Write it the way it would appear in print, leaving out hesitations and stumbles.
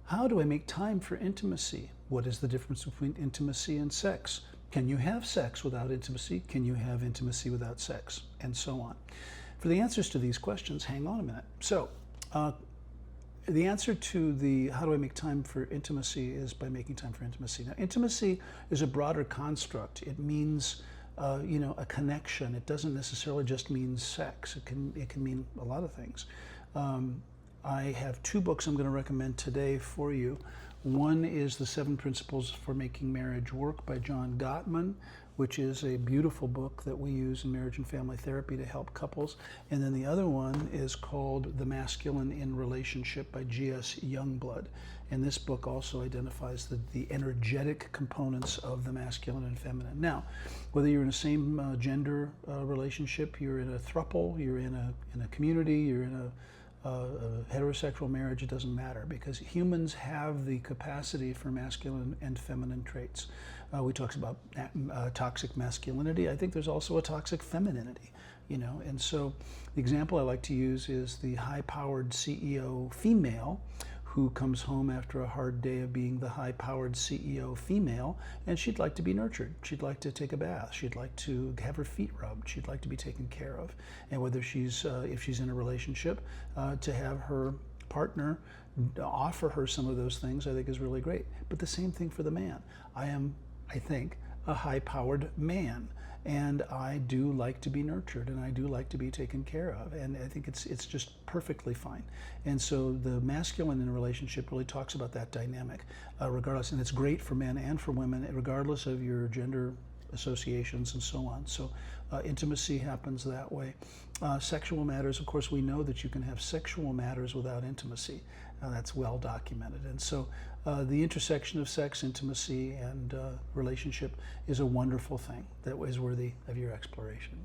How do I make time for intimacy? What is the difference between intimacy and sex? Can you have sex without intimacy? Can you have intimacy without sex? And so on. For the answers to these questions, hang on a minute. So, the answer to the how do I make time for intimacy is by making time for intimacy. Now, intimacy is a broader construct. It means a connection. It doesn't necessarily just mean sex. It can mean a lot of things. I have two books I'm going to recommend today for you. One is The 7 Principles for Making Marriage Work by John Gottman, which is a beautiful book that we use in marriage and family therapy to help couples. And then the other one is called The Masculine in Relationship by G.S. Youngblood. And this book also identifies the energetic components of the masculine and feminine. Now, whether you're in a same gender relationship, you're in a throuple, you're in a community, you're in a heterosexual marriage, it doesn't matter, because humans have the capacity for masculine and feminine traits. We talk about toxic masculinity. I think there's also a toxic femininity, and so the example I like to use is the high-powered CEO female who comes home after a hard day of being the high-powered CEO female, and she'd like to be nurtured. She'd like to take a bath. She'd like to have her feet rubbed. She'd like to be taken care of. And whether she's, if she's in a relationship, to have her partner offer her some of those things, I think is really great. But the same thing for the man. I think, a high-powered man. And I do like to be nurtured, and I do like to be taken care of, and I think it's just perfectly fine. And so the masculine in a relationship really talks about that dynamic, regardless, and it's great for men and for women, regardless of your gender associations and so on. So intimacy happens that way. Sexual matters, of course, we know that you can have sexual matters without intimacy. That's well documented. And so the intersection of sex, intimacy, and relationship is a wonderful thing that is worthy of your exploration.